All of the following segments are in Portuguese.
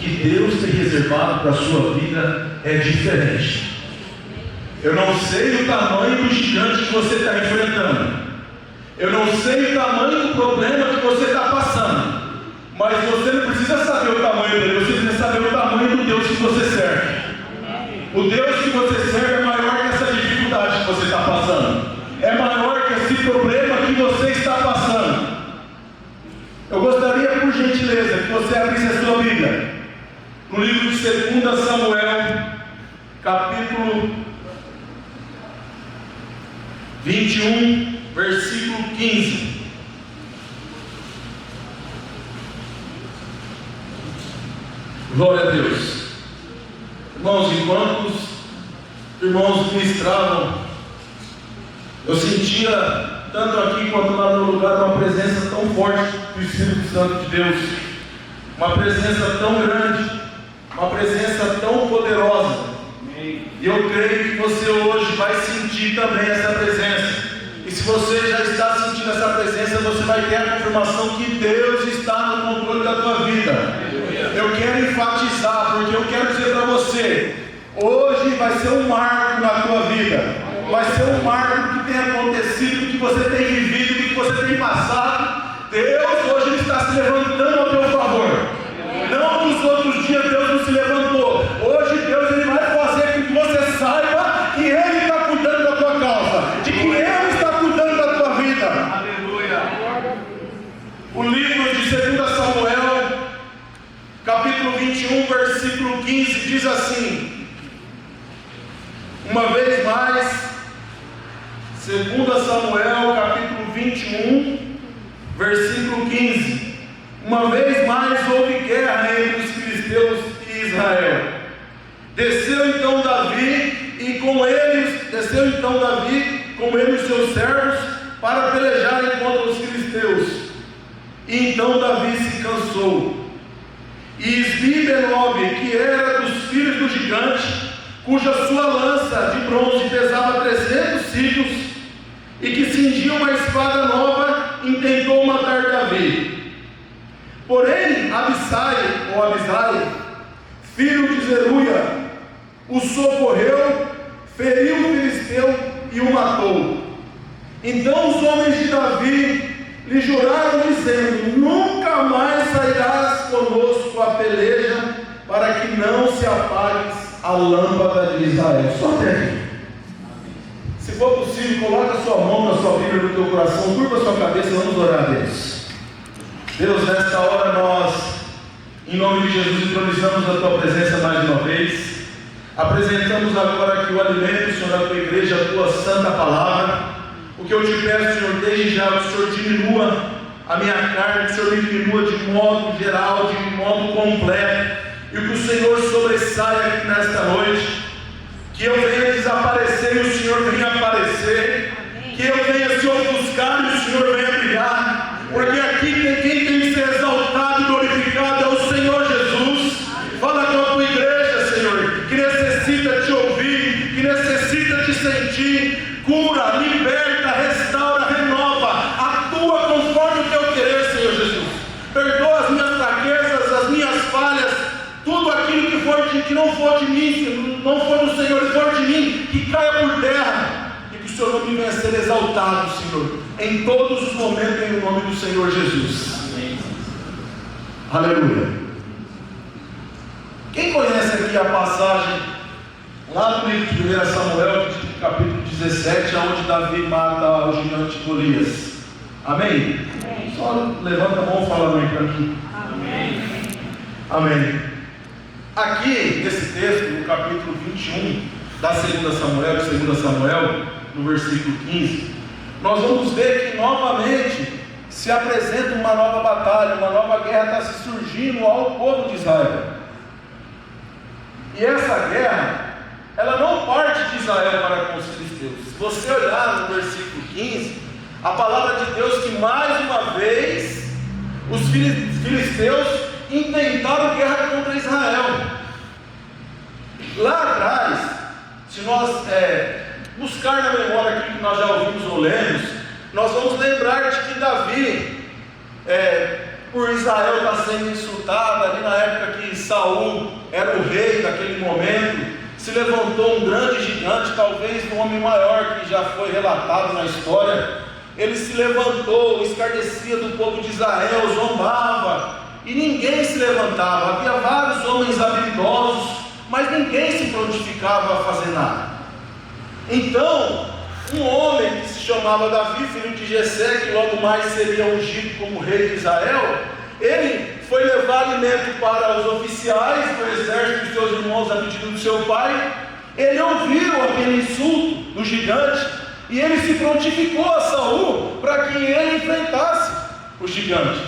que Deus tem reservado para a sua vida é diferente. Eu não sei o tamanho do gigante que você está enfrentando, eu não sei o tamanho do problema que você está passando, mas você não precisa saber o tamanho dele, você precisa saber o tamanho do Deus que você serve. O Deus que você serve é maior que essa dificuldade que você está passando, é maior que esse problema que você está passando. Eu gostaria, por gentileza, que você abrisse a sua Bíblia no livro de 2 Samuel, capítulo 21, versículo 15. Glória a Deus. Irmãos, enquanto os irmãos ministravam, eu sentia, tanto aqui quanto lá no lugar, uma presença tão forte do Espírito Santo de Deus, uma presença tão grande, uma presença tão poderosa. E eu creio que você hoje vai sentir também essa presença. E se você já está sentindo essa presença, você vai ter a confirmação que Deus está no controle da tua vida. Eu quero enfatizar, porque eu quero dizer para você, hoje vai ser um marco na tua vida, vai ser um marco que tem acontecido, que você tem vivido, que você tem passado. Deus hoje está se levantando ao teu favor. Não nos outros dias Deus não se levantou. Hoje Deus ele vai fazer com que você saiba que Ele está cuidando da tua causa, de que Ele está cuidando da tua vida. Aleluia. O livro de 2 Samuel, capítulo 21, versículo 15, diz assim: uma vez mais, 2 Samuel, capítulo 21, versículo 15. Uma vez mais houve guerra entre os filisteus e Israel. Desceu então Davi com ele os seus servos para pelejarem contra os filisteus. E então Davi se cansou. E Isbi-Benob, que era dos filhos do gigante, cuja sua lança de bronze pesava 300 ciclos, e que cingia uma espada nova, intentou matar Davi. Porém, Abisai, filho de Zeruia, o socorreu, feriu o filisteu e o matou. Então os homens de Davi lhe juraram, dizendo: nunca mais sairás conosco a peleja, para que não se apague a lâmpada de Israel. Só até aqui. Se for possível, coloque a sua mão na sua Bíblia, no teu coração, curva a sua cabeça, vamos orar a Deus. Deus, nesta hora nós, em nome de Jesus, entronizamos a tua presença mais uma vez. Apresentamos agora aqui o alimento, Senhor, da tua igreja, a tua santa palavra. O que eu te peço, Senhor, desde já, que o Senhor diminua a minha carne, que o Senhor me diminua de modo geral, de modo completo, e que o Senhor sobressaia aqui nesta noite, que eu venha desaparecer e o Senhor venha aparecer, que eu venha se ofuscar e o Senhor venha brilhar, porque aqui quem tem que ser exaltado e glorificado é o Senhor Jesus. Fala com a tua igreja, Senhor, que necessita te ouvir, que necessita te sentir. Cura, liberta, restaura, renova, atua conforme o teu querer, Senhor Jesus. Perdoa as minhas fraquezas, as minhas falhas, tudo aquilo que não for de mim, não for do Senhor e for de mim, que caia por terra, e que o Senhor nome venha a ser exaltado, Senhor, em todos os momentos, em nome do Senhor Jesus. Amém. Aleluia. Quem conhece aqui a passagem lá no livro de 1 Samuel, capítulo 17, onde Davi mata o gigante Golias? Amém? Amém. Só levanta a mão e fala amém para mim. Amém. Amém. Aqui, nesse texto, no capítulo 21 da 2 Samuel, no versículo 15, nós vamos ver que novamente se apresenta uma nova batalha, uma nova guerra está se surgindo ao povo de Israel. E essa guerra, ela não parte de Israel para com os filisteus. Se você olhar no versículo 15, a palavra de Deus que mais uma vez os filisteus intentaram guerra contra Israel. Lá atrás, se nós buscar na memória aquilo que nós já ouvimos ou lemos, nós vamos lembrar de que Davi, por Israel estar sendo ressuscitada, ali na época que Saul era o rei daquele momento, se levantou um grande gigante, talvez o homem maior que já foi relatado na história. Ele se levantou, escarnecia do povo de Israel, zombava, e ninguém se levantava. Havia vários homens habilidosos, mas ninguém se prontificava a fazer nada. Então, um homem que se chamava Davi, filho de Jessé, que logo mais seria ungido como rei de Israel, ele foi levar alimento para os oficiais do exército dos seus irmãos a pedido do seu pai. Ele ouviu aquele insulto do gigante e ele se prontificou a Saul para que ele enfrentasse o gigante.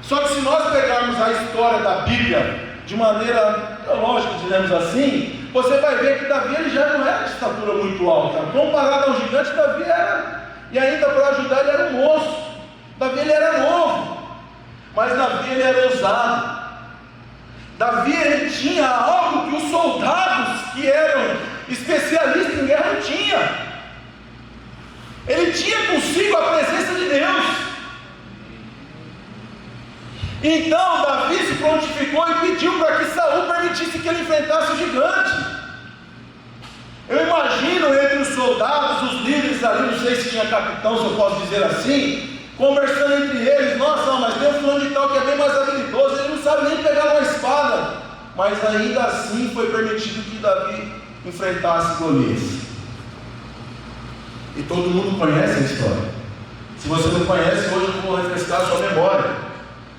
Só que se nós pegarmos a história da Bíblia de maneira teológica, dizemos assim, você vai ver que Davi ele já não era de estatura muito alta. Comparado ao gigante, Davi era, e ainda para ajudar ele era um moço. Davi ele era novo, mas Davi ele era ousado. Davi ele tinha algo que os soldados que eram especialistas em guerra não tinham. Ele tinha consigo a presença de Deus. Então Davi se prontificou e pediu para que Saul permitisse que ele enfrentasse o gigante. Eu imagino entre os soldados, os líderes ali, não sei se tinha capitão, se eu posso dizer assim, conversando entre eles: nossa, mas tem um fulano de tal que é bem mais habilidoso, ele não sabe nem pegar uma espada. Mas ainda assim foi permitido que Davi enfrentasse Golias. E todo mundo conhece a história. Se você não conhece, hoje eu vou refrescar a sua memória.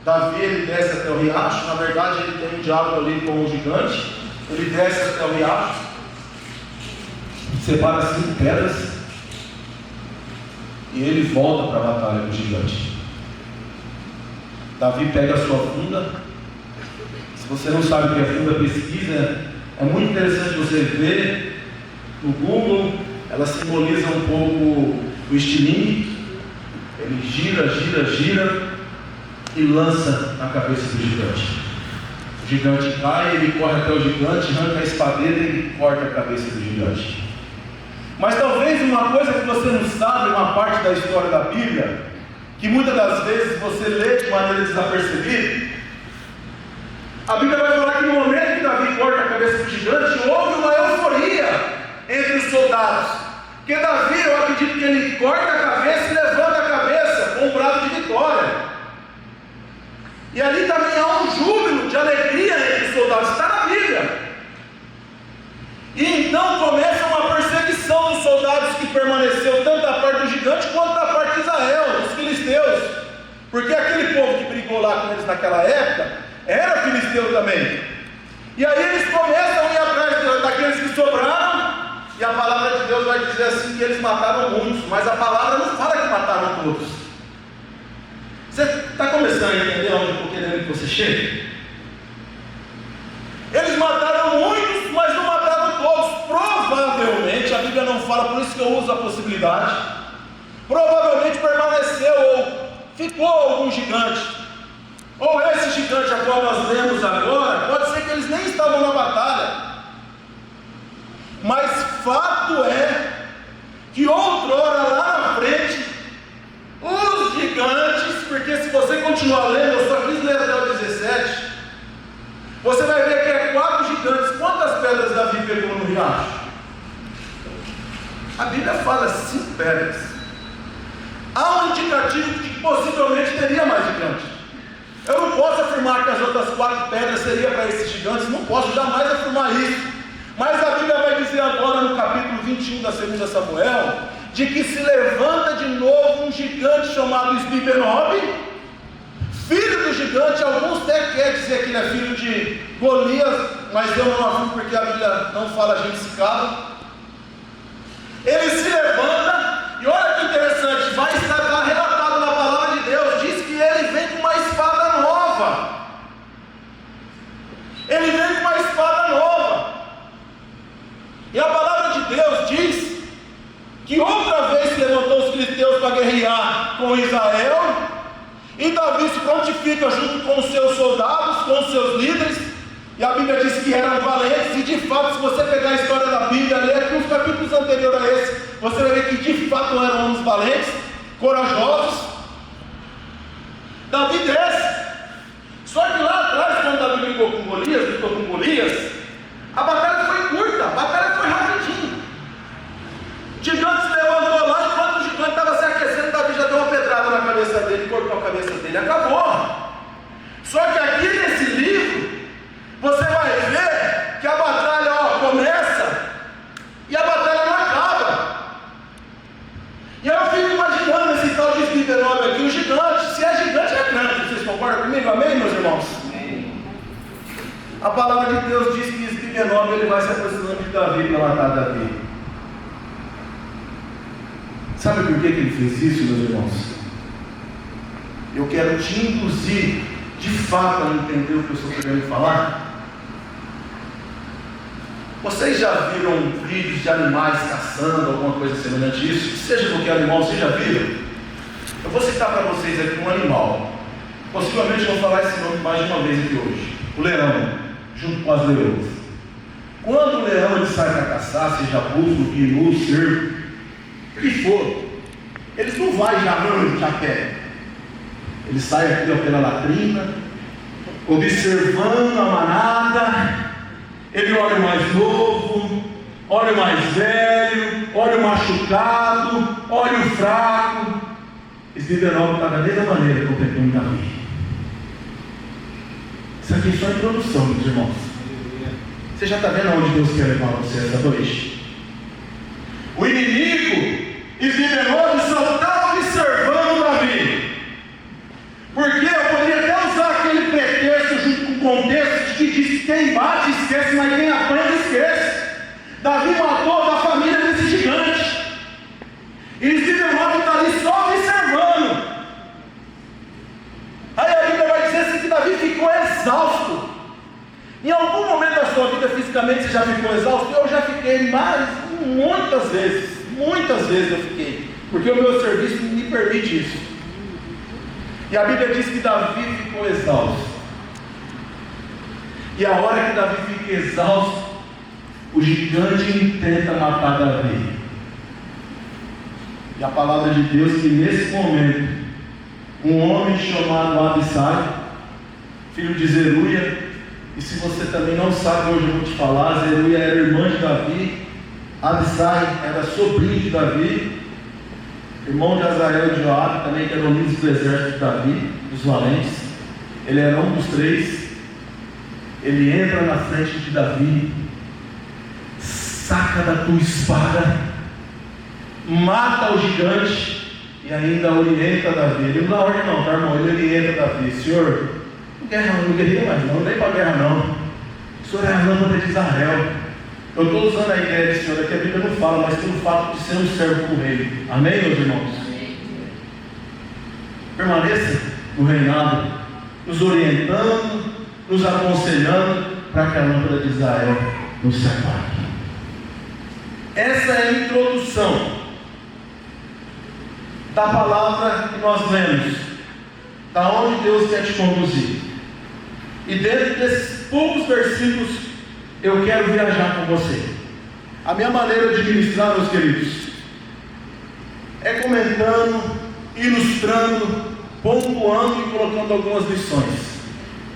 Davi ele desce até o riacho, na verdade ele tem um diálogo ali com o gigante. Ele desce até o riacho, separa 5 pedras e ele volta para a batalha com o gigante. Davi pega a sua funda. Se você não sabe o que é funda, pesquisa. É muito interessante você ver no Google. Ela simboliza um pouco o estilingue. Ele gira, gira, gira e lança na cabeça do gigante. O gigante cai, ele corre até o gigante, arranca a espadeira e corta a cabeça do gigante. Mas talvez uma coisa que você não sabe, uma parte da história da Bíblia, que muitas das vezes você lê de maneira desapercebida, a Bíblia vai falar que no momento que Davi corta a cabeça do gigante, houve uma euforia entre os soldados. Porque Davi, eu acredito que ele corta a cabeça e levanta a cabeça com um brado de vitória. E ali também há um júbilo de alegria entre os soldados, está na Bíblia. E então começa uma perseguição dos soldados que permaneceu tanto da parte do gigante quanto da parte de Israel, dos filisteus. Porque aquele povo que brigou lá com eles naquela época era filisteu também. E aí eles começam a ir atrás daqueles que sobraram. E a palavra de Deus vai dizer assim que eles mataram muitos, mas a palavra não fala que mataram todos. Você está começando a entender onde eu estou querendo que você chegue? Eles mataram muitos, mas não mataram todos. Provavelmente, a Bíblia não fala, por isso que eu uso a possibilidade. Provavelmente permaneceu ou ficou algum gigante. Ou esse gigante a qual nós lemos agora, pode ser que eles nem estavam na batalha. Mas fato é que outrora lá na frente, os gigantes, porque se você continuar lendo, eu só quis ler até o 17, você vai ver que é 4 gigantes. Quantas pedras Davi pegou no riacho? A Bíblia fala 5 pedras. Há um indicativo de que possivelmente teria mais gigantes. Eu não posso afirmar que as outras 4 pedras seriam para esses gigantes, não posso jamais afirmar isso. Mas a Bíblia vai dizer agora no capítulo 21 da 2 Samuel, de que se levanta de novo um gigante chamado Esbi-Benob, filho do gigante. Alguns até querem dizer que ele é filho de Golias, mas eu não afirmo porque a Bíblia não fala, a gente se cala. Ele se levanta, e olha que interessante, vai estar relatado na palavra de Deus, diz que ele vem com uma espada nova. Ele vem com uma espada nova. E a palavra de Deus diz que outra vez se levantou os filisteus para guerrear com Israel, e Davi se prontifica junto com os seus soldados, com os seus líderes, e a Bíblia diz que eram valentes, e de fato, se você pegar a história da Bíblia, ler aqui os capítulos anteriores a esse, você vai ver que de fato eram homens valentes, corajosos. Davi desce, só que lá atrás A palavra de Deus diz que Isbi-Benob ele vai se aproximando de Davi para matar Davi. Sabe por que ele fez isso, meus irmãos? Eu quero te induzir de fato a entender o que eu estou querendo falar. Vocês já viram vídeos de animais caçando, alguma coisa semelhante a isso? Seja qualquer animal, vocês já viram? Eu vou citar para vocês aqui um animal. Possivelmente eu vou falar esse nome mais de uma vez aqui hoje. O leão, junto com as leoas. Quando o leão ele sai para caçar, seja búfalo, gnu, cervo, o que for, eles não vão já a pé. Ele sai aqui pela latrina, observando a manada. Ele olha o mais novo, olha o mais velho, olha o machucado, olha o fraco. Isbi-Benob está da mesma maneira contemplando Davi. Isso aqui é só a introdução, meus irmãos. Você já está vendo aonde Deus quer levar você essa noite? O inimigo, Isbi-Benob, só está observando Davi. Porque eu poderia até usar aquele pretexto junto com o contexto que diz que quem bate esquece, mas quem apanha esquece. Davi matou da família desse gigante. E Isbi-Benob está ali só observando. Aí a Bíblia vai dizer assim que Davi ficou exausto. Em algum momento da sua vida fisicamente você já ficou exausto? Eu já fiquei, mas muitas vezes eu fiquei. Porque o meu serviço me permite isso. E a Bíblia diz que Davi ficou exausto. E a hora que Davi fica exausto, o gigante tenta matar Davi. E a palavra de Deus que nesse momento, um homem chamado Abissai, filho de Zeruia, e se você também não sabe, hoje eu vou te falar, Zeruia era irmã de Davi, Abissai era sobrinho de Davi, irmão de Azael e de Joabe, também que eram líderes do exército de Davi, dos valentes. Ele era um dos três. Ele entra na frente de Davi, saca da tua espada, mata o gigante e ainda orienta Davi. Ele não dá ordem não, tá, irmão? Ele orienta Davi: Senhor, não guerreia mais não, nem para guerra não. O Senhor é a lâmpada de Israel. Eu estou usando a ideia de Senhor, que a Bíblia não fala, mas pelo fato de ser um servo do rei. Amém, meus irmãos? Permaneça no reinado, nos orientando, nos aconselhando, para que a lâmpada de Israel nos se apague. Essa é a introdução da palavra que nós lemos, da onde Deus quer te conduzir. E dentro desses poucos versículos, eu quero viajar com você. A minha maneira de ministrar, meus queridos, é comentando, ilustrando, pontuando e colocando algumas lições.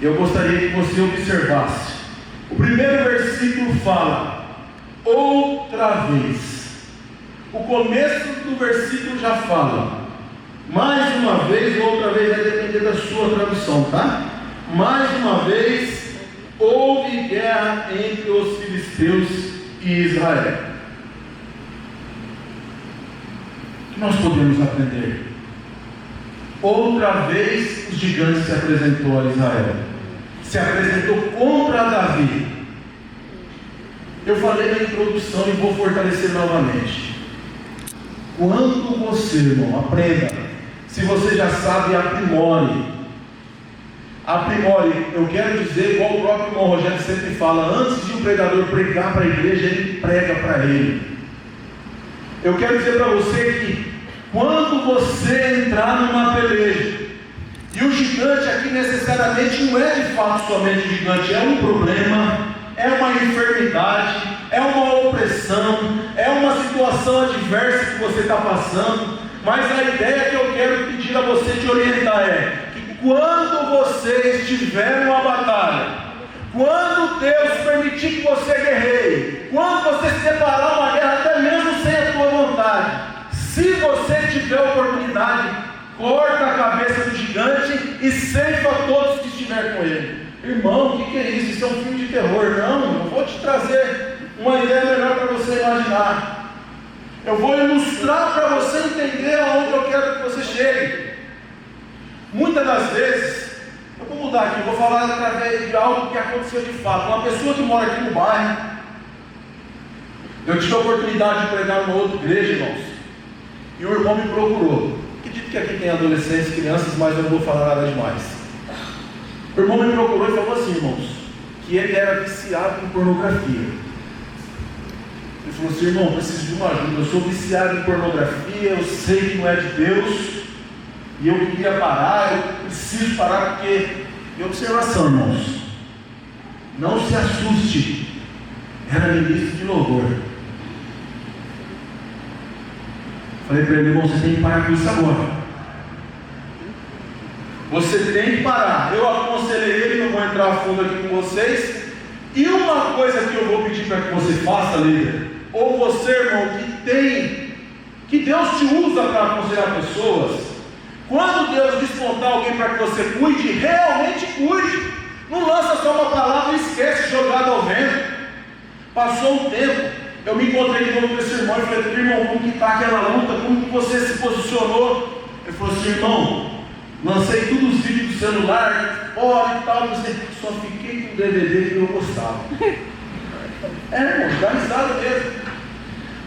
Eu gostaria que você observasse. O primeiro versículo fala: outra vez. O começo do versículo já fala: mais uma vez, ou outra vez, vai depender da sua tradução, tá? Mais uma vez, houve guerra entre os filisteus e Israel. O que nós podemos aprender? Outra vez os gigantes se apresentou a Israel, se apresentou contra Davi. Eu falei na introdução e vou fortalecer novamente. Quando você, irmão, aprenda, se você já sabe, aprimore. Eu quero dizer, igual o próprio irmão Rogério sempre fala, antes de um pregador pregar para a igreja, ele prega para ele. Eu quero dizer para você que quando você entrar numa peleja, e o gigante aqui necessariamente não é de fato somente gigante, é um problema, é uma enfermidade, é uma opressão, é uma situação adversa que você está passando, mas a ideia que eu quero pedir a você te orientar é que quando você estiver numa batalha, quando Deus permitir que você guerreie, quando você se deparar uma guerra, até mesmo sem a tua vontade, se você tiver oportunidade, corta a cabeça do gigante e ceifa todos que estiver com ele. Irmão, o que é isso? Isso é um filme de terror. Não, eu vou te trazer uma ideia melhor para você imaginar. Eu vou ilustrar para você entender aonde eu quero que você chegue. Muitas das vezes, Eu vou mudar aqui, eu vou falar através de algo que aconteceu de fato. Uma pessoa que mora aqui no bairro, eu tive a oportunidade de pregar numa outra igreja, irmãos, e o irmão me procurou. Acredito que aqui tem adolescentes, crianças, mas eu não vou falar nada demais. O irmão me procurou e falou assim, irmãos, que ele era viciado em pornografia. Ele falou assim, irmão, preciso de uma ajuda, eu sou viciado em pornografia, eu sei que não é de Deus, e eu queria parar, eu preciso parar, porque, em observação, irmãos, não se assuste, era ministro de louvor. Falei para ele, irmão, você tem que parar com isso agora. Você tem que parar. Eu aconselhei ele, não vou entrar a fundo aqui com vocês. E uma coisa que eu vou pedir para que você faça, líder, ou você, irmão, que Deus te usa para aconselhar pessoas, quando Deus despontar alguém para que você cuide, realmente cuide. Não lança só uma palavra e esquece, jogado ao vento. Passou um tempo, eu me encontrei de novo com esse irmão e falei, irmão, como que está aquela luta, como que você se posicionou? Ele falou assim, irmão, lancei todos os vídeos do celular, fora e tal, só fiquei com o DVD que eu gostava. Irmão, dá risada mesmo.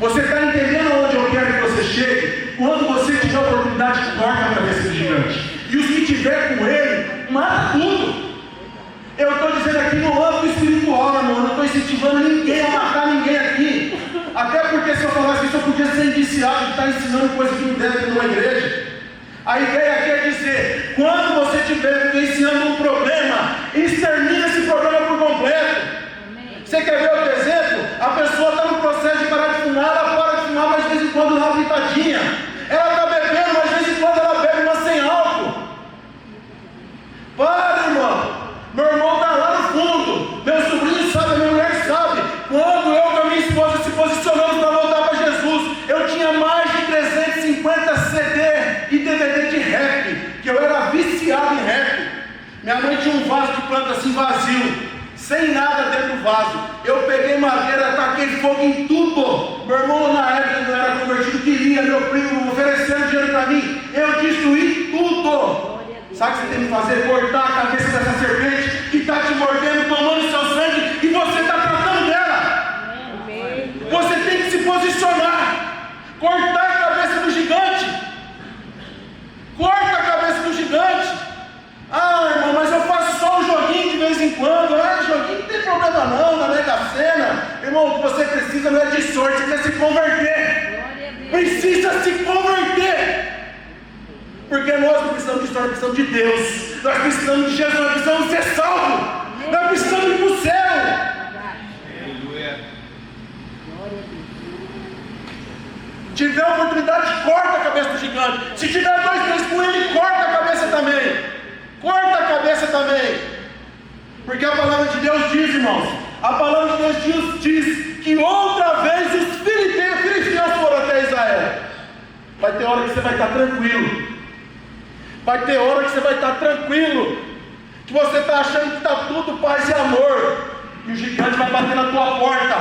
Você está entendendo onde eu quero que você chegue? Quando você tiver a oportunidade, corta a cabeça do gigante. E os que tiver com ele, mata tudo. Eu estou dizendo aqui no âmbito espiritual, irmão. Eu não estou incentivando ninguém a matar ninguém aqui. Até porque se eu falasse isso, eu podia ser indiciado de estar ensinando coisa que não deve ter numa igreja. A ideia aqui é dizer, quando você estiver vivenciando um problema, extermine esse problema por completo. Você quer ver outro exemplo? A pessoa está no processo de parar de fumar, ela para de fumar, mas de vez em quando dá uma pitadinha. Ela está bebendo, mas de vez em quando ela bebe, mas sem álcool. Para, irmão. Meu irmão está lá no fundo. Meu sobrinho sabe, minha mulher sabe. Quando eu com a minha esposa se posicionamos para voltar para Jesus, eu tinha mais de 350 CD e DVD de rap, que eu era viciado em rap. Minha mãe tinha um vaso de planta assim vazio, sem nada dentro do vaso. Eu peguei madeira, taquei fogo em tudo. Meu irmão na época não era convertido, queria, meu primo oferecendo dinheiro para mim. Eu destruí tudo. Sabe o que você tem que fazer? Cortar a cabeça dessa serpente que está te mordendo, tomando seu sangue, e você está tratando dela. Você tem que se posicionar. Cortar a cabeça do gigante. Corta a cabeça do gigante. Ah, irmão, mas eu faço só um joguinho de vez em quando. Ah, joguinho não tem problema não, na Mega Sena. Irmão, o que você precisa não é de sorte, você precisa se converter. Precisa se converter. Porque nós não precisamos de história, nós precisamos de Deus. Nós precisamos de Jesus, nós precisamos ser salvos. Nós precisamos ir para o céu. Aleluia. Tiver a oportunidade, corta a cabeça do gigante. Se tiver 2, 3 com ele, corta a cabeça também. Corta a cabeça também. Porque a palavra de Deus diz, irmãos, a palavra de Deus diz que outra vez os filisteus foram até Israel. Vai ter hora que você vai estar tranquilo. Vai ter hora que você vai estar tranquilo, que você está achando que está tudo paz e amor, e o gigante vai bater na tua porta.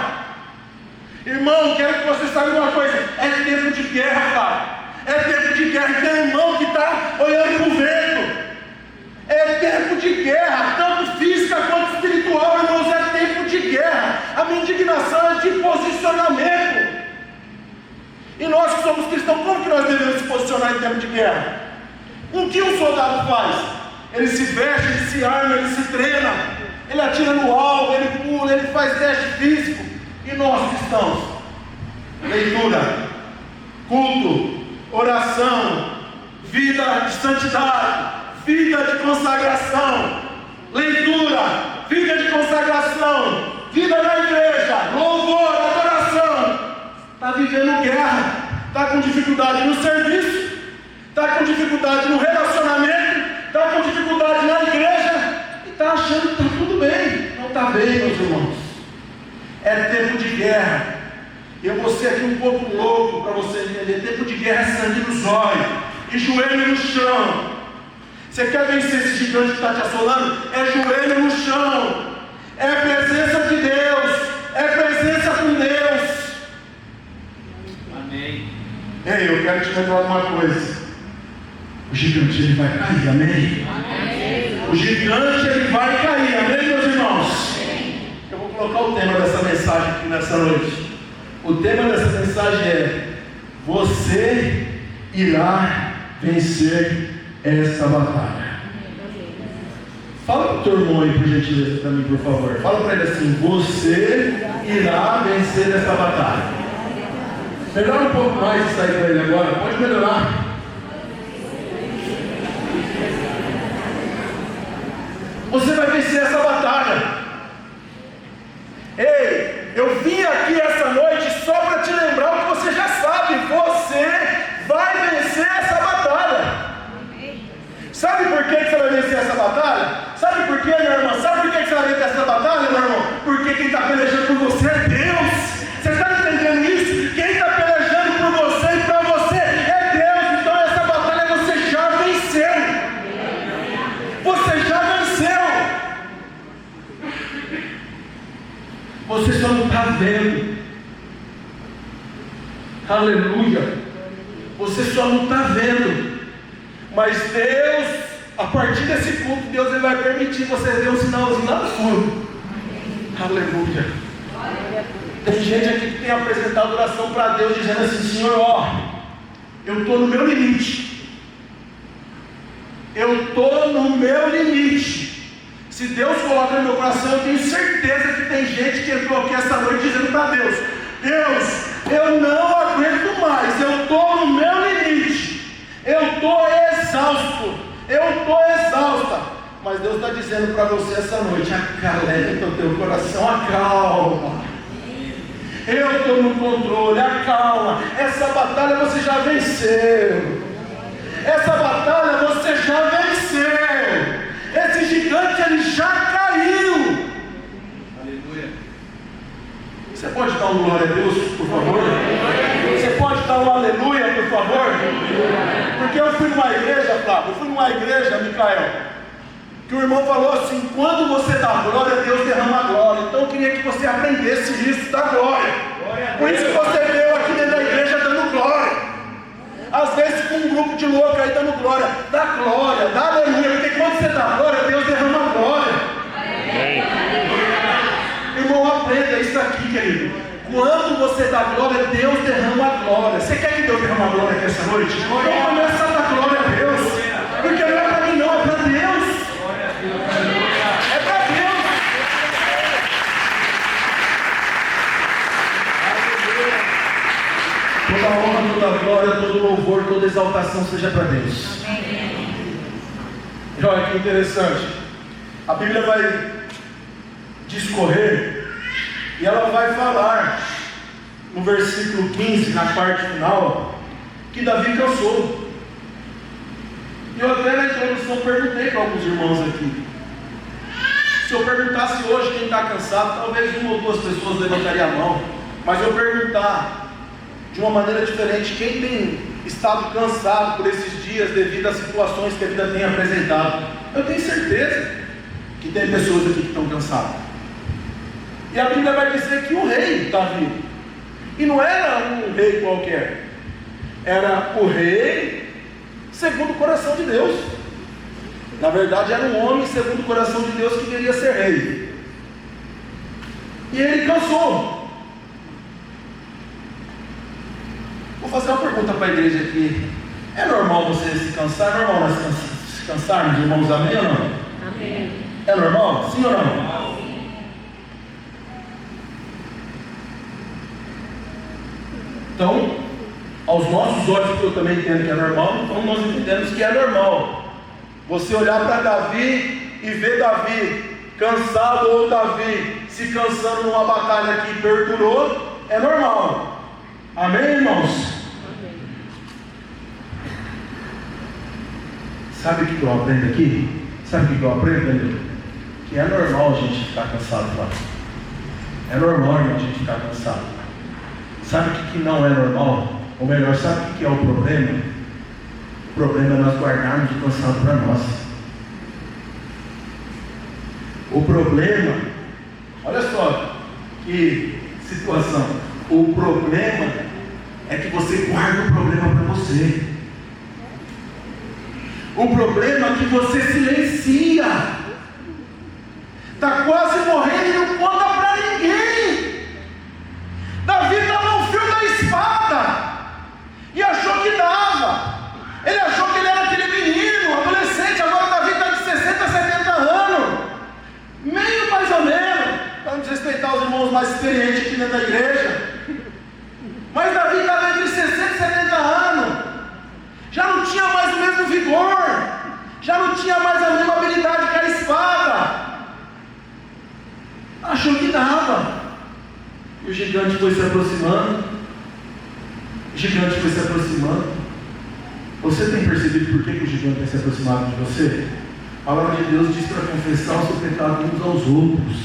Irmão, quero que você saiba uma coisa: é tempo de guerra, cara. É tempo de guerra. Tem irmão que está olhando para o vento. É tempo de guerra, tanto física quanto espiritual, irmãos. É tempo de guerra. A minha indignação é de posicionamento. E nós que somos cristãos, como que nós devemos se posicionar em tempo de guerra? O que um soldado faz? Ele se veste, ele se arma, ele se treina, ele atira no alvo, ele pula, ele faz teste físico. E nós cristãos? Leitura, culto, oração, vida de santidade, vida de consagração, leitura, vida de consagração, vida na igreja, louvor, adoração. Está vivendo guerra, está com dificuldade no serviço, está com dificuldade no relacionamento, está com dificuldade na igreja e está achando que está tudo bem. Não está bem, meus irmãos. É tempo de guerra. Eu vou ser aqui um pouco louco para você entender. Tempo de guerra é sangue nos olhos e joelho no chão. Você quer vencer esse gigante que está te assolando? É joelho no chão, é presença de Deus, é presença com Deus. Amém. Ei, eu quero te lembrar uma coisa. O gigante ele vai cair, amém? Amém. O gigante ele vai cair, amém, meus irmãos? Eu vou colocar o tema dessa mensagem aqui nessa noite. O tema dessa mensagem é: você irá vencer essa batalha. Fala para o teu irmão aí, por gentileza, para mim, por favor. Fala para ele assim: você irá vencer essa batalha. Melhora um pouco mais isso aí para ele agora. Pode melhorar. Você vai vencer essa batalha. Ei, eu vim aqui essa noite só para te lembrar o que você já sabe. Você vai vencer essa batalha. Sabe por que você vai vencer essa batalha? Sabe por quê, meu irmão? Sabe por que você vai vencer essa batalha, meu irmão? Porque quem está pelejando por você é Deus. Você está entendendo isso? Quem está pelejando por você e para você é Deus. Então essa batalha você já venceu. Você já venceu. Você só não está vendo. Aleluia. Você só não está vendo. Mas Deus, a partir desse culto, Deus ele vai permitir você ver um sinalzinho lá no fundo. Aleluia. Tem gente aqui que tem apresentado oração para Deus, dizendo assim: Senhor, ó, eu estou no meu limite. Eu estou no meu limite. Se Deus coloca no meu coração, eu tenho certeza que tem gente que entrou aqui essa noite dizendo para Deus: Deus, eu não aguento mais, eu estou no meu limite. Eu estou exausto, eu estou exausta. Mas Deus está dizendo para você essa noite: acalenta o teu coração, acalma. Eu estou no controle, acalma. Essa batalha você já venceu. Essa batalha você já venceu. Esse gigante ele já caiu. Aleluia. Você pode dar um glória a Deus, por favor? Você pode dar um aleluia, por favor? Porque eu fui numa igreja, Flávio, eu fui numa igreja, Micael, que o irmão falou assim: quando você dá glória, Deus derrama glória. Então eu queria que você aprendesse isso da glória. Por isso que você veio aqui dentro da igreja dando glória. Às vezes com um grupo de loucos aí dando glória. Dá glória, dá aleluia. Porque quando você dá glória, Deus derrama glória. Irmão, aprenda isso aqui, querido. Quando você dá glória, Deus derrama a glória. Você quer que Deus derrama a glória aqui essa noite? Então começa a dar glória a Deus. Porque não é para mim não, é para Deus. É para Deus. Toda honra, toda glória, todo louvor, toda exaltação seja para Deus. E olha que interessante. A Bíblia vai discorrer e ela vai falar no versículo 15, na parte final, que Davi cansou. E eu até na introdução perguntei para alguns irmãos aqui: se eu perguntasse hoje quem está cansado, talvez uma ou duas pessoas levantariam a mão. Mas eu perguntar de uma maneira diferente: quem tem estado cansado por esses dias devido às situações que a vida tem apresentado? Eu tenho certeza que tem pessoas aqui que estão cansadas. E a Bíblia vai dizer que o rei Davi, e não era um rei qualquer, era o rei segundo o coração de Deus. Na verdade era um homem segundo o coração de Deus que queria ser rei. E ele cansou. Vou fazer uma pergunta para a igreja aqui: é normal você se cansar? É normal nós se cansarmos, irmãos? Amém ou não? Amém. É normal? Sim ou não? Então, aos nossos olhos, que eu também entendo que é normal, então nós entendemos que é normal você olhar para Davi e ver Davi cansado, ou Davi se cansando numa batalha que perdurou. É normal. Amém, irmãos? Amém. Sabe o que eu aprendo aqui? Sabe o que eu aprendo? Que é normal a gente ficar cansado, Flávio. É normal a gente ficar cansado. Sabe o que não é normal? Ou melhor, sabe o que é o problema? O problema é nós guardarmos o cansado para nós. O problema, olha só que situação. O problema é que você guarda o problema para você. O problema é que você silencia. Está quase morrendo e não conta para ninguém. Davi estava no fio da espada e achou que dava. Ele achou que ele era aquele menino, adolescente. Agora Davi está de 60, 70 anos, meio mais ou menos, para não desrespeitar os irmãos mais experientes aqui dentro da igreja. Mas Davi estava entre 60 e 70 anos, já não tinha mais o mesmo vigor, já não tinha mais a mesma habilidade que a espada. Achou que dava. E o gigante foi se aproximando. O gigante foi se aproximando. Você tem percebido por que o gigante tem se aproximado de você? A palavra de Deus diz para confessar o seu pecado uns aos outros.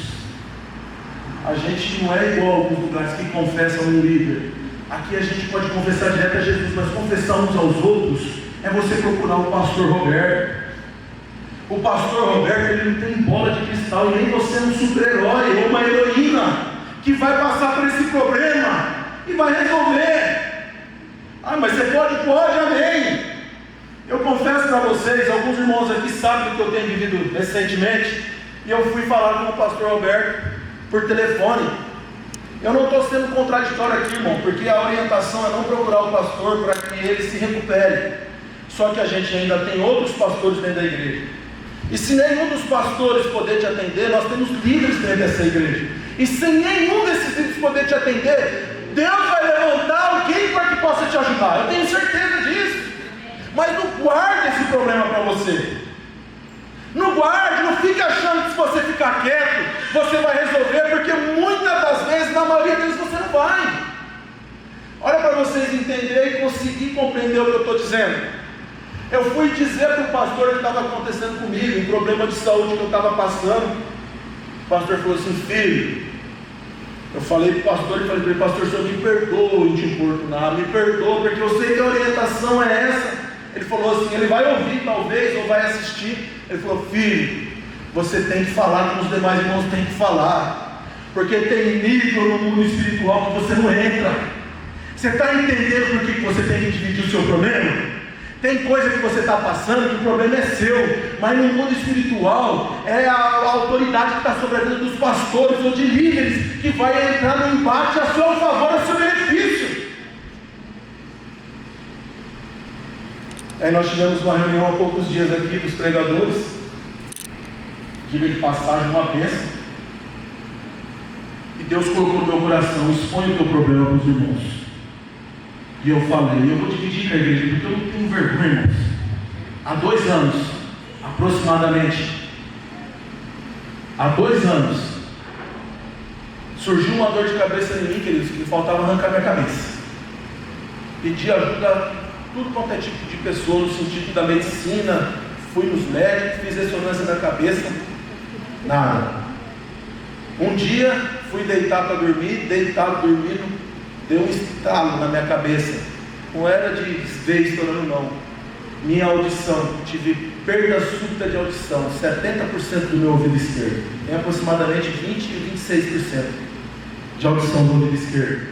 A gente não é igual a alguns lugares que confessam um líder. Aqui a gente pode confessar direto a Jesus, mas confessar uns aos outros é você procurar o pastor Roberto. O pastor Roberto, ele não tem bola de cristal, e nem você é um super-herói ou uma heroína que vai passar por esse problema e vai resolver. Ah, mas você pode? Pode, amém. Eu confesso para vocês, alguns irmãos aqui sabem do que eu tenho vivido recentemente, e eu fui falar com o pastor Roberto por telefone. Eu não estou sendo contraditório aqui, irmão, porque a orientação é não procurar o pastor para que ele se recupere. Só que a gente ainda tem outros pastores dentro da igreja. E se nenhum dos pastores poder te atender, nós temos líderes dentro dessa igreja. E se nenhum desses líderes poder te atender, Deus vai levantar alguém para que possa te ajudar. Eu tenho certeza disso. Mas não guarde esse problema para você. Não guarde, não fique achando que se você ficar quieto, você vai resolver, porque muitas das vezes, na maioria das vezes, você não vai. Olha para vocês entenderem e conseguir compreender o que eu estou dizendo. Eu fui dizer para o pastor o que estava acontecendo comigo, um problema de saúde que eu estava passando. O pastor falou assim: filho, eu falei para o pastor, falei para ele: pastor, o senhor me perdoa em te importunar, me perdoa, porque eu sei que a orientação é essa. Ele falou assim, ele vai ouvir talvez, ou vai assistir. Ele falou: filho, você tem que falar como os demais irmãos têm que falar, porque tem nível no mundo espiritual que você não entra. Você está entendendo por que você tem que dividir o seu problema? Tem coisa que você está passando que o problema é seu, mas no mundo espiritual é a autoridade que está sobre a vida dos pastores ou de líderes que vai entrar no embate a seu favor, a seu benefício. Aí nós tivemos uma reunião há poucos dias aqui dos pregadores, diga de passagem, uma bênção, e Deus colocou no meu coração: expõe o teu problema para os irmãos. E eu falei: eu vou dividir com a igreja, porque eu não tenho vergonha, irmãos. Há 2 anos, aproximadamente, há 2 anos, surgiu uma dor de cabeça em mim, queridos, que me faltava arrancar minha cabeça. Pedi ajuda a tudo quanto é tipo de pessoa, no sentido da medicina. Fui nos médicos, fiz ressonância da cabeça, nada. Um dia, fui deitar para dormir, deitado dormindo, deu um estalo na minha cabeça. Não era de ver estourando, não. Minha audição, tive perda súbita de audição, 70% do meu ouvido esquerdo. Tem aproximadamente 20 e 26% de audição do ouvido esquerdo.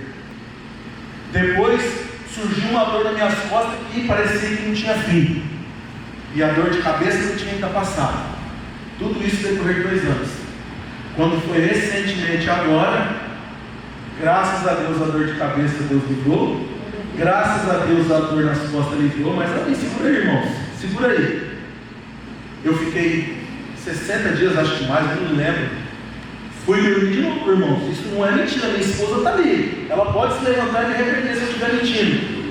Depois surgiu uma dor nas minhas costas que parecia que não tinha fim. E a dor de cabeça não tinha ainda passado. Tudo isso decorrer de 2 anos. Quando foi recentemente agora, graças a Deus a dor de cabeça Deus livrou, graças a Deus a dor nas costas livrou, mas também segura aí, irmãos, segura aí. Eu fiquei 60 dias, acho que mais, não me lembro. Fui dormir de novo, irmãos. Isso não é mentira, minha esposa está ali, ela pode se levantar e me repreender se eu estiver mentindo.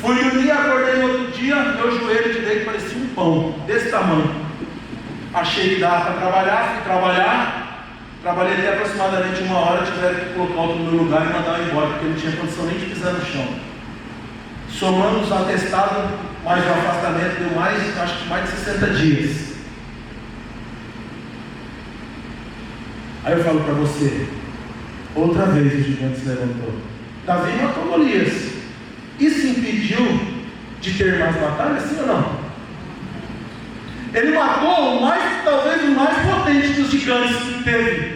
Fui dormir, acordei no outro dia, meu joelho direito parecia um pão, desse tamanho. Achei que dava para trabalhar, fui trabalhar. Trabalhei até aproximadamente 1 hora, tiveram que colocar outro no meu lugar e mandar eu embora, porque eu não tinha condição nem de pisar no chão. Somando os atestados, mais o afastamento, deu mais, acho que mais de 60 dias. Aí eu falo para você, outra vez o gigante se levantou. Davi matou Golias. Isso impediu de ter mais batalhas, sim ou não? Ele matou talvez o mais potente dos gigantes que teve.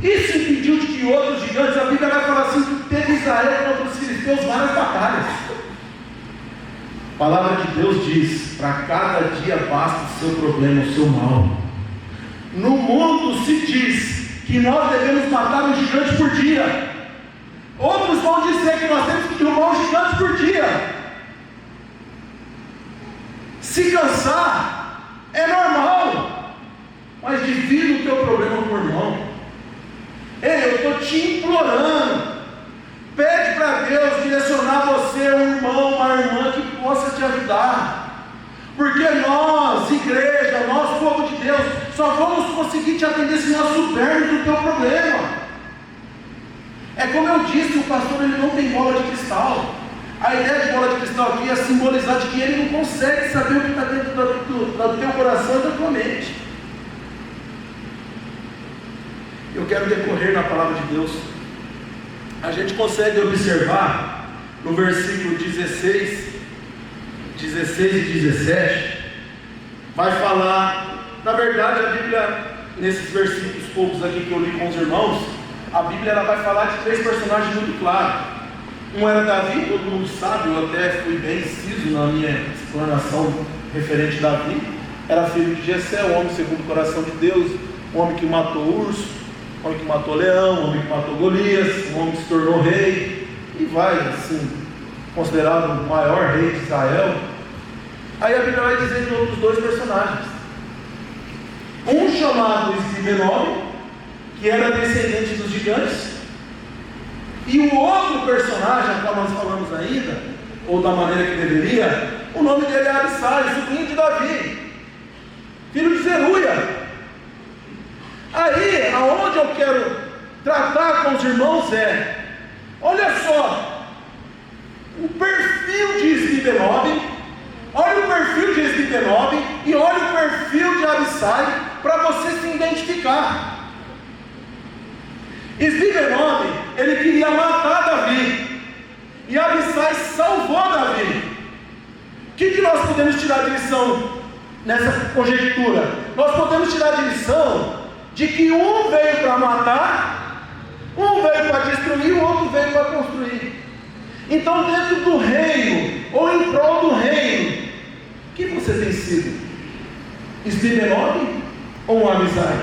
Isso impediu de que outros gigantes, a Bíblia vai falar assim, que teve Israel contra os filisteus várias batalhas. palavra de Deus diz: para cada dia basta o seu problema, o seu mal. No mundo se diz que nós devemos matar um gigante por dia. Outros vão dizer que nós temos que derrubar um gigante por dia. Se cansar é normal, mas divida o teu problema com o irmão. Ei, eu estou te implorando, pede para Deus direcionar você, um irmão, uma irmã que possa te ajudar, porque nós, igreja, nós, povo de Deus, só vamos conseguir te atender se nós soubermos do teu problema. É como eu disse, o pastor ele não tem bola de cristal. A ideia de bola de cristal aqui é simbolizar de que ele não consegue saber o que está dentro do teu coração e da tua mente. Eu quero decorrer na palavra de Deus. A gente consegue observar no versículo 16 e 17, vai falar, na verdade a Bíblia, nesses versículos poucos aqui que eu li com os irmãos, a Bíblia ela vai falar de 3 personagens muito claros. Um era Davi, todo mundo sabe, eu até fui bem inciso na minha explanação referente a Davi. Era filho de Jessé, um homem segundo o coração de Deus, um homem que matou urso, um homem que matou leão, um homem que matou Golias, um homem que se tornou rei, e vai assim, considerado o maior rei de Israel. Aí a Bíblia vai dizer de outros 2 personagens, um chamado Esbibenob, que era descendente dos gigantes, e o outro personagem, a qual nós falamos ainda, ou da maneira que deveria, o nome dele é Abissai, sobrinho de Davi, filho de Zeruia. Aí, aonde eu quero tratar com os irmãos é, olha só, o perfil de Esbibenob, olha o perfil de Esbibenob e olha o perfil de Abissai, para você se identificar. Esbibenob, ele queria matar Davi, e Abissai salvou Davi. O que nós podemos tirar de lição nessa conjectura? Nós podemos tirar de lição de que um veio para matar, um veio para destruir, o outro veio para construir. Então, dentro do reino, ou em prol do reino, o que você tem sido? Esbibenob ou um Abissai?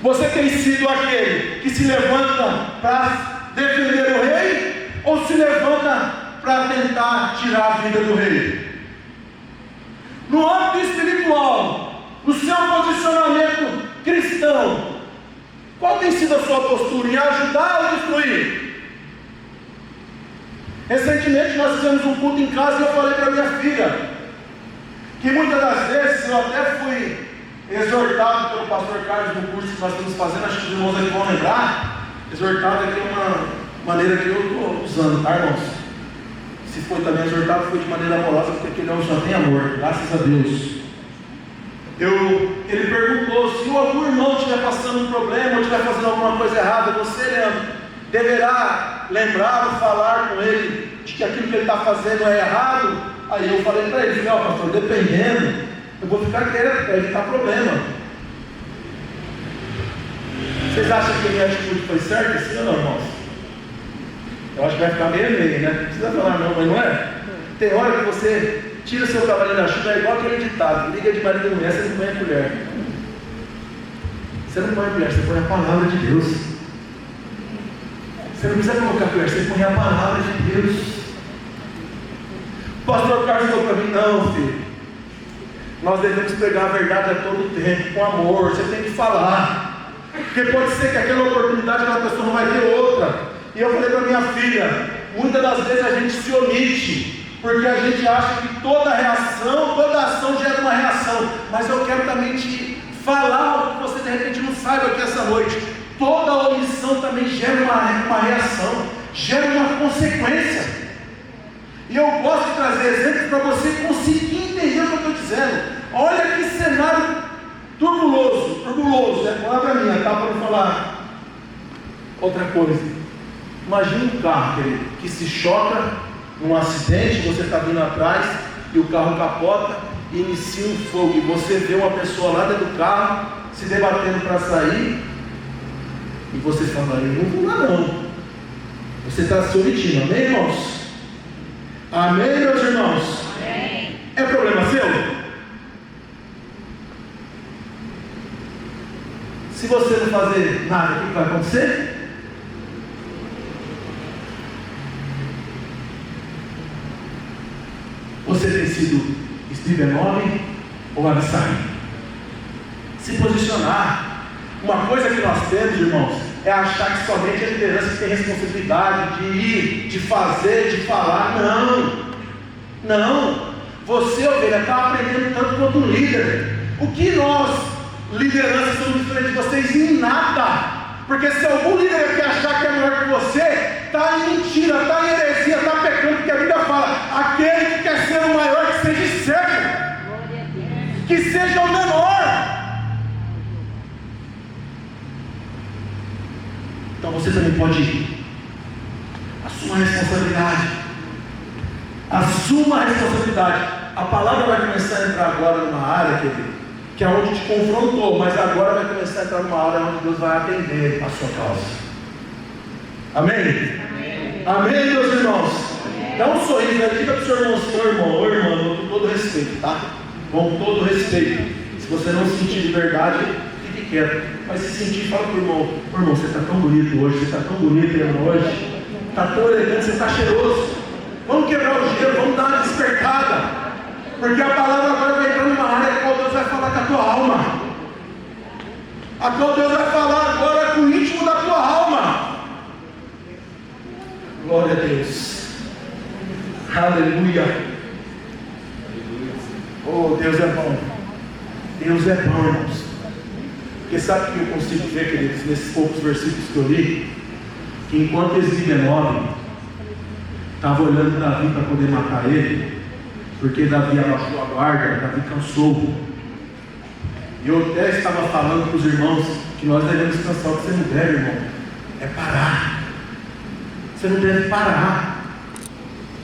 Você tem sido aquele que se levanta para defender o rei, ou se levanta para tentar tirar a vida do rei? No âmbito espiritual, no seu posicionamento cristão, qual tem sido a sua postura? Em ajudar ou destruir? Recentemente nós fizemos um culto em casa e eu falei para minha filha que muitas das vezes eu até fui exortado pelo pastor Carlos no curso que nós estamos fazendo, acho que os irmãos aqui vão lembrar. Exortado aqui é uma maneira que eu estou usando, tá, irmãos? Se foi também exortado, foi de maneira amorosa, porque aquele homem só tem amor, graças a Deus. Ele perguntou: se algum irmão estiver passando um problema ou estiver fazendo alguma coisa errada, você, Leandro, deverá lembrar, falar com ele de que aquilo que ele está fazendo é errado? Aí eu falei para ele: não, pastor, dependendo, eu vou ficar quieto para evitar problema. Vocês acham que a minha atitude foi certa, sim ou não, irmãos? Eu acho que vai ficar meio, né? Não precisa falar não, mas não é? Tem hora que você tira seu cavalinho da chuva, é igual aquele ditado: liga de marido e mulher, você não põe a colher. Você não põe a colher, você põe a palavra de Deus. Você não precisa colocar a colher, você põe a palavra de Deus. O pastor Carlos falou para mim: não, filho, nós devemos pregar a verdade a todo tempo, com amor. Você tem que falar, porque pode ser que aquela oportunidade aquela pessoa não vai ter outra. E eu falei para minha filha: muitas das vezes a gente se omite, porque a gente acha que toda reação, toda ação gera uma reação. Mas eu quero também te falar algo que você de repente não saiba aqui essa noite: toda omissão também gera uma reação, gera uma consequência. E eu gosto de trazer exemplos para você conseguir entender o que eu estou dizendo. Olha que cenário turbuloso, é palavra minha, tá? Para não falar outra coisa. Imagina um carro que se choca num acidente, você está vindo atrás e o carro capota e inicia um fogo, e você vê uma pessoa lá dentro do carro se debatendo para sair, e você fala: eu não vou lá não. Você está se omitindo, amém, irmãos? Amém, meus irmãos? Amém. É problema seu? Se você não fazer nada, o que vai acontecer? Você tem sido Steve Nome ou Abissai? Se posicionar. Uma coisa que nós temos, irmãos, é achar que somente a liderança tem responsabilidade de ir, de fazer, de falar. Não. Você, ovelha, está aprendendo tanto quanto um líder. O que nós, liderança, somos diferentes de vocês em nada. Porque se algum líder aqui achar que é melhor que você, está em mentira, está em heresia, está pecando, porque a Bíblia fala: aquele que quer ser o maior, que seja servo, que seja o menor. Então você também pode assumir a responsabilidade. Assuma a responsabilidade. A palavra vai começar a entrar agora numa área, querido, que é onde te confrontou, mas agora vai começar a entrar numa área onde Deus vai atender a sua causa. Amém? Amém, meus irmãos? Dá um sorriso aí, diga para o seu irmão, ou irmã, com todo respeito, tá? Com todo respeito. Se você não sentir de verdade, fique quieto. Mas se sentir, fala para o irmão: irmão, você está tão bonito hoje, você está tão bonito, irmão, hoje. Está tão elegante, você está cheiroso. Vamos quebrar o gelo, vamos dar uma despertada. Porque a palavra agora vai entrar numa área a qual Deus vai falar com a tua alma. A qual Deus vai falar agora com o íntimo da tua alma. Glória a Deus. Aleluia. Oh, Deus é bom. Deus é bom, irmãos. Porque sabe o que eu consigo ver, queridos, nesses poucos versículos que eu li? Que enquanto Esbibenobe estava olhando Davi para poder matar ele, porque Davi abaixou a guarda, Davi cansou. E eu até estava falando para os irmãos que nós devemos cansar. O que você não deve, irmão, é parar. Você não deve parar.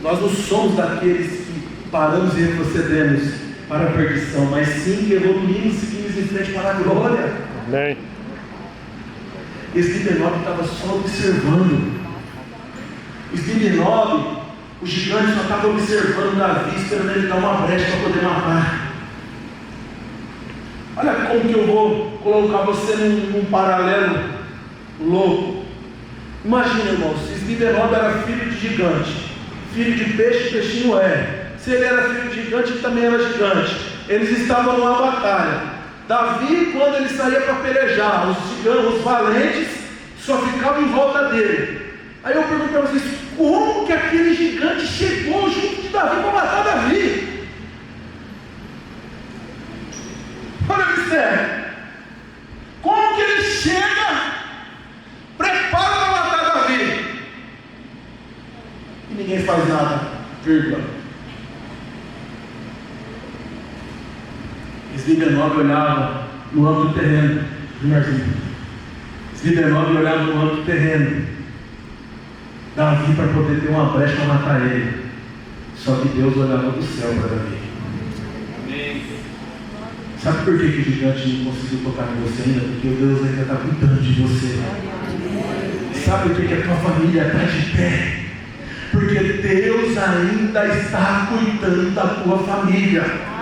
Nós não somos daqueles que paramos e retrocedemos para a perdição, mas sim que evoluímos e seguimos em frente para a glória. Amém. Esbibenobe estava só observando. Esbibenobe, o gigante só estava observando Davi, esperando ele dar uma brecha para poder matar. Olha como que eu vou colocar você num paralelo louco. Imagina, irmãos, se Esbibenobe era filho de gigante, filho de peixe, peixinho é. Se ele era filho de gigante, ele também era gigante. Eles estavam numa batalha. Davi, quando ele saía para pelejar, os valentes só ficavam em volta dele. Aí eu pergunto para vocês: como que aquele gigante chegou junto de Davi para matar Davi? Olha o mistério. Como que ele chega, prepara para matar Davi, e ninguém faz nada, vírgula. Esbibenobe olhava no âmbito terreno. Esbibenobe olhava no âmbito terreno. Davi para poder ter uma brecha para matar ele. Só que Deus olhava do céu para Davi. Amém. Sabe por que o gigante não conseguiu tocar em você ainda? Porque Deus ainda está cuidando de você. Sabe por que a tua família está de pé? Porque Deus ainda está cuidando da tua família.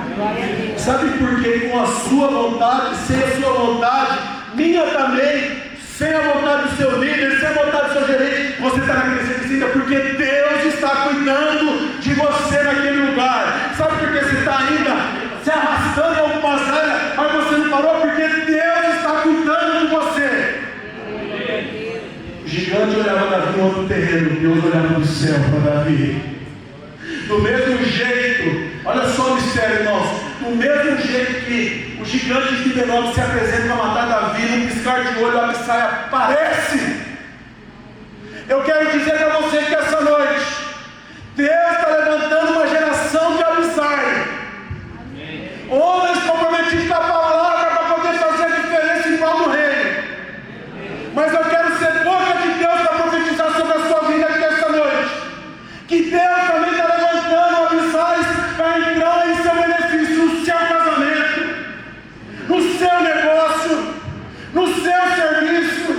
Sabe por que com a sua vontade, sem a sua vontade, minha também, sem a vontade do seu líder, sem a vontade do seu gerente, você está naquele serviço? Porque Deus está cuidando de você naquele lugar. Sabe por que você está ainda se arrastando em algumas áreas, mas você não parou? Porque Deus está cuidando de você. O gigante olhava Davi no outro terreno, Deus olhava do céu para Davi. Do mesmo jeito, olha só o mistério, irmãos. Do mesmo jeito que o gigante de Esbibenobe se apresenta para matar Davi, num piscar de olho, Abissai aparece. Eu quero dizer para você que essa noite, Deus está levantando uma geração de Abissai. Homens comprometidos com a palavra para poder fazer a diferença em prol do reino. Mas eu quero ser boca de Deus para profetizar sobre a sua vida aqui nessa noite. Que Deus também está levantando Abissai para entrar em seu benefício, no seu casamento, no seu negócio, no seu serviço,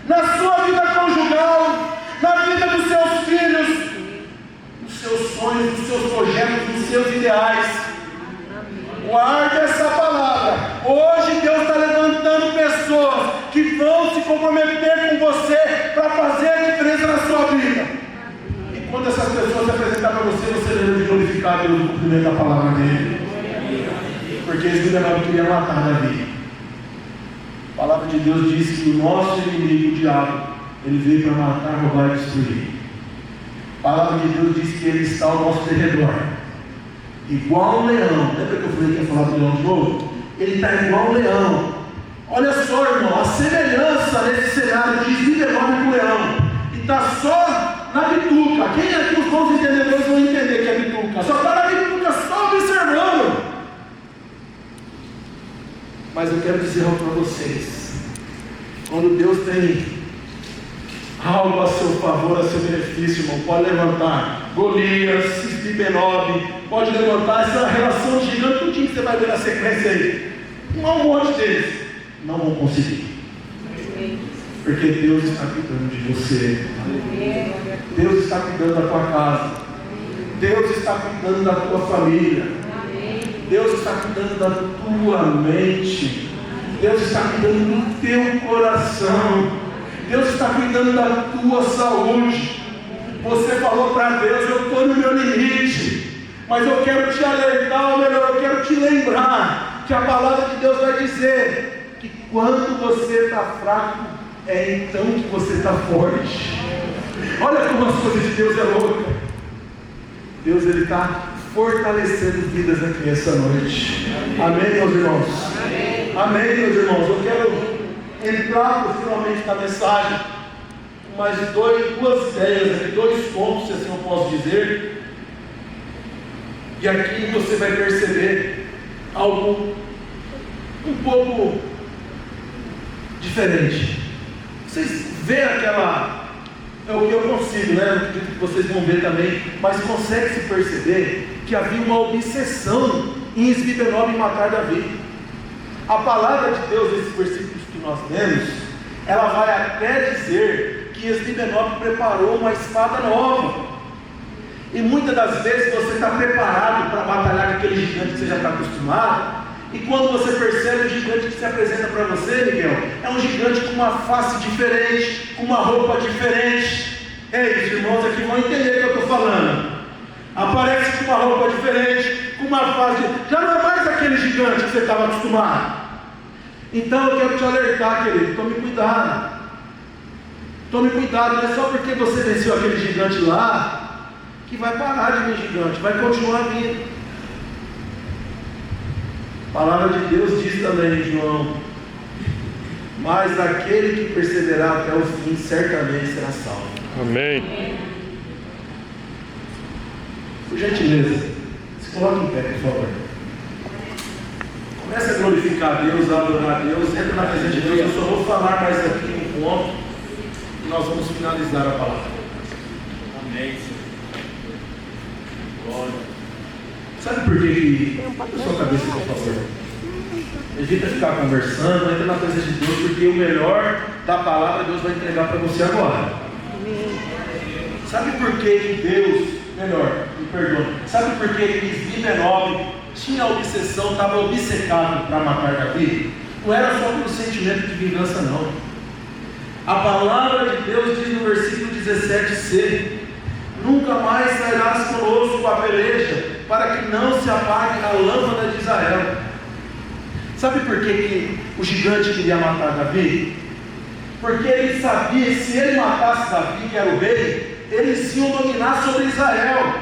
na sua vida conjugal, na vida dos seus filhos, nos seus os seus ideais. Guarde essa palavra. Hoje Deus está levantando pessoas que vão se comprometer com você para fazer a diferença na sua vida. E quando essas pessoas se apresentarem para você, você deve glorificar Deus no cumprimento da palavra dele. Porque esse não queria matar Davi. A palavra de Deus diz que o nosso inimigo, o diabo, ele veio para matar, roubar e destruir. A palavra de Deus diz que ele está ao nosso derredor, igual um leão. Lembra que eu falei que ia falar do leão de novo? Ele está igual um leão. Olha só, irmão, a semelhança nesse cenário de esmidenome com o leão. E está só na bituca. Quem aqui os bons entendedores vão entender que é bituca? Só está na bituca, só observando. Mas eu quero dizer algo para vocês. Quando Deus tem algo a seu favor, a seu benefício, irmão, pode levantar Golias, Isbi-Benob, pode levantar essa relação de gigante, tudinho que você vai ver na sequência aí. Um monte deles não vão conseguir. Porque Deus está cuidando de você. Deus está cuidando da tua casa. Deus está cuidando da tua família. Deus está cuidando da tua mente. Deus está cuidando do teu coração. Deus está cuidando da tua saúde. Você falou para Deus: eu estou no meu limite, mas eu quero te alertar, ou melhor, eu quero te lembrar que a palavra de Deus vai dizer que quando você está fraco, é então que você está forte. Olha como as coisas de Deus é louca. Deus, Ele está fortalecendo vidas aqui essa noite. Amém, meus irmãos? Amém, meus irmãos. Eu quero entrar finalmente na mensagem com mais duas ideias aqui, dois pontos, se assim eu posso dizer. E aqui você vai perceber algo um pouco diferente. Vocês veem aquela... É o que eu consigo, né? Eu acredito que vocês vão ver também, mas consegue se perceber que havia uma obsessão em Isbi-Benob em matar Davi. A palavra de Deus, nesses versículos que nós lemos, ela vai até dizer que Isbi-Benob preparou uma espada nova. E muitas das vezes você está preparado para batalhar com aquele gigante que você já está acostumado, e quando você percebe o gigante que se apresenta para você, Miguel, é um gigante com uma face diferente, com uma roupa diferente. Ei, os irmãos aqui vão entender o que eu estou falando. Aparece com uma roupa diferente, com uma face, já não é mais aquele gigante que você estava acostumado. Então eu quero te alertar, querido, tome cuidado. Tome cuidado, não é só porque você venceu aquele gigante lá que vai parar de vir gigante, vai continuar vindo. A palavra de Deus diz também, João: mas aquele que perseverar até o fim certamente será salvo. Amém. Por gentileza, se coloque em pé, por favor. Comece a glorificar a Deus, a adorar a Deus, entra na presença de Deus. Eu só vou falar mais aqui um ponto e nós vamos finalizar a palavra. Amém. Glória. Sabe por que sua cabeça, por favor? Evita ficar conversando, entra na presença de Deus, porque o melhor da palavra Deus vai entregar para você agora. Sabe por que Deus, me perdoa, sabe por que Isbi-Benob tinha a obsessão, estava obcecado para matar Davi? Não era só pelo sentimento de vingança, não. A palavra de Deus diz no versículo 17c: nunca mais sairás conosco a peleja, para que não se apague a lâmpada de Israel. Sabe por que o gigante queria matar Davi? Porque ele sabia que se ele matasse Davi, que era o rei, eles iam dominar sobre Israel.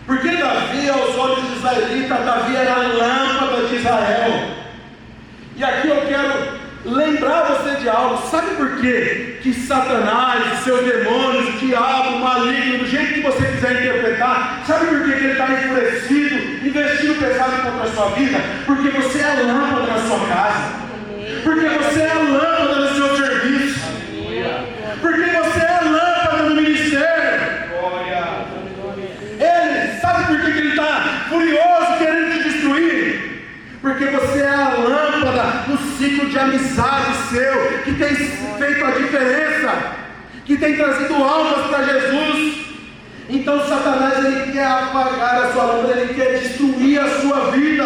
Porque Davi, aos olhos dos israelitas, Davi era a lâmpada de Israel. E aqui eu quero lembrar você de algo. Sabe por quê que Satanás, os seus demônios, o diabo, o maligno, do jeito que você quiser interpretar, sabe por quê que ele está enfurecido, investindo pesado contra a sua vida? Porque você é a lâmpada na sua casa, porque você é a lâmpada no seu serviço, porque você é a lâmpada no ministério. Ele, sabe por que ele está furioso, querendo te destruir? Porque você é a lâmpada no ciclo de amizade seu, que tem feito a diferença, que tem trazido almas para Jesus. Então Satanás, ele quer apagar a sua lâmpada, ele quer destruir a sua vida.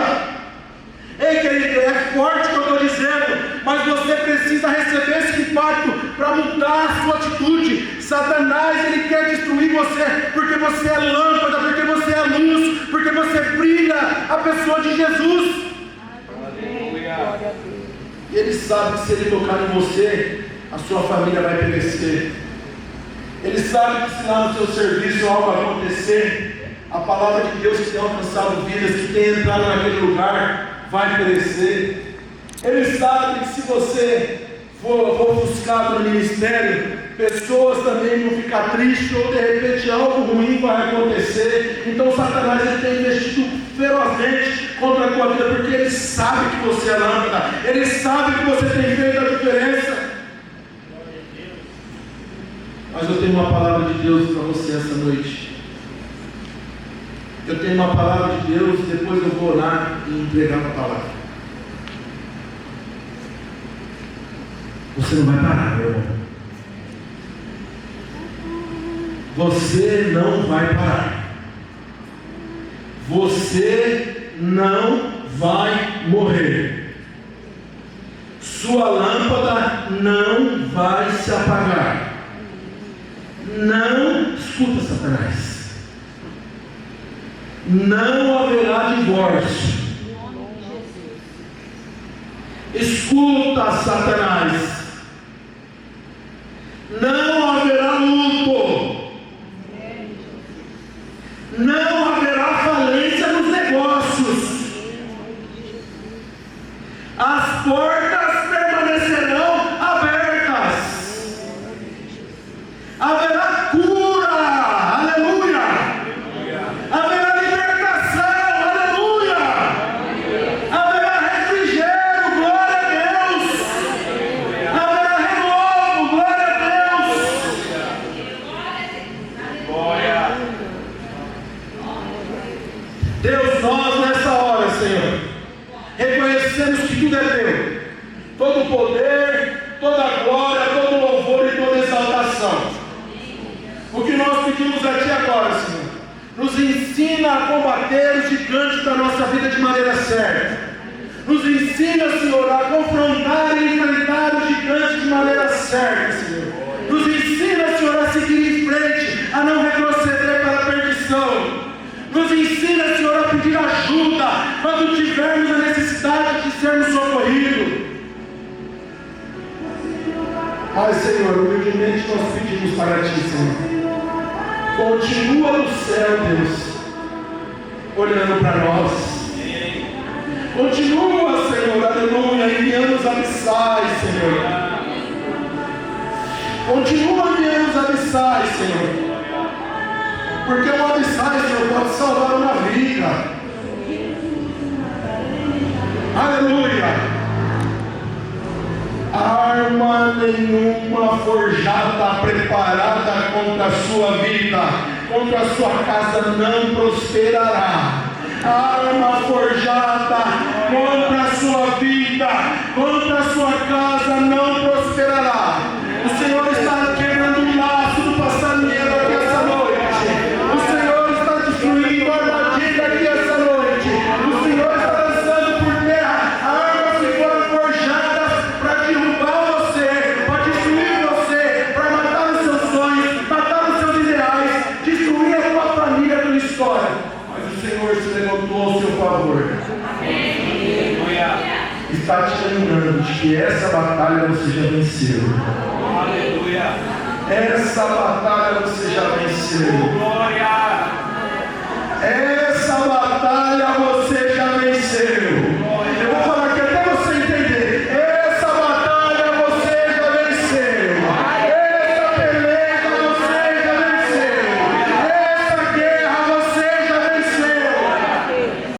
Ei, querido, é forte o que eu estou dizendo, mas você precisa receber esse impacto para mudar a sua atitude. Satanás, ele quer destruir você, porque você é lâmpada, porque você é luz, porque você brilha a pessoa de Jesus. Aleluia. E ele sabe que se ele tocar em você, a sua família vai perecer. Ele sabe que se lá no seu serviço algo acontecer, a palavra de Deus que tem alcançado vidas, que tem entrado naquele lugar, vai perecer. Ele sabe que se você for ofuscado no ministério, pessoas também vão ficar tristes, ou de repente algo ruim vai acontecer. Então Satanás, ele tem investido ferozmente contra a tua vida, porque ele sabe que você é lâmpada, ele sabe que você tem feito a diferença. Mas eu tenho uma palavra de Deus para você essa noite. Eu tenho uma palavra de Deus, depois eu vou orar e entregar a palavra. Você não vai parar, meu irmão. Você não vai parar. Você não vai morrer. Sua lâmpada não vai se apagar. Não, escuta, Satanás. Não haverá divórcio. Escuta, Satanás. Não haverá luto. Não haverá falência nos negócios. As portas permanecerão abertas. Haverá cura. Aleluia. Haverá libertação. Aleluia. Haverá refrigério. Glória a Deus. Haverá renovo. Glória a Deus. Deus, nós nessa hora, Senhor, reconhecemos que tudo é teu. Todo o poder, toda a glória, todo o louvor e toda a exaltação. O que nós pedimos a Ti agora, Senhor, nos ensina a combater os gigantes da nossa vida de maneira certa. Nos ensina, Senhor, a confrontar e enfrentar os gigantes de maneira certa, Senhor. Nos ensina, Senhor, a seguir em frente, a não retroceder para a perdição. Nos ensina, Senhor, a pedir ajuda quando tivermos a necessidade de sermos socorridos. Ai, Senhor, humildemente nós pedimos para Ti, Senhor. Continua no céu, Deus, olhando para nós. Continua, Senhor, aleluia, enviando os abissais, Senhor. Continua enviando os abissais, Senhor. Porque o abissal, Senhor, pode salvar uma vida. Aleluia. Arma nenhuma forjada, preparada contra a sua vida, contra a sua casa não prosperará. Arma forjada contra a sua vida, contra a sua casa não prosperará. O Senhor está quebrando o laço do passarinheiro aqui essa noite. O Senhor está destruindo a armadilha aqui essa noite. O Senhor está lançando por terra armas que foram forjadas para derrubar você, para destruir você, para matar os seus sonhos, matar os seus ideais, destruir a tua família, a tua história. Mas o Senhor se levantou ao seu favor. Está te lembrando de que essa batalha você já venceu. Aleluia. Essa batalha você já venceu. Glória. Essa batalha você já venceu.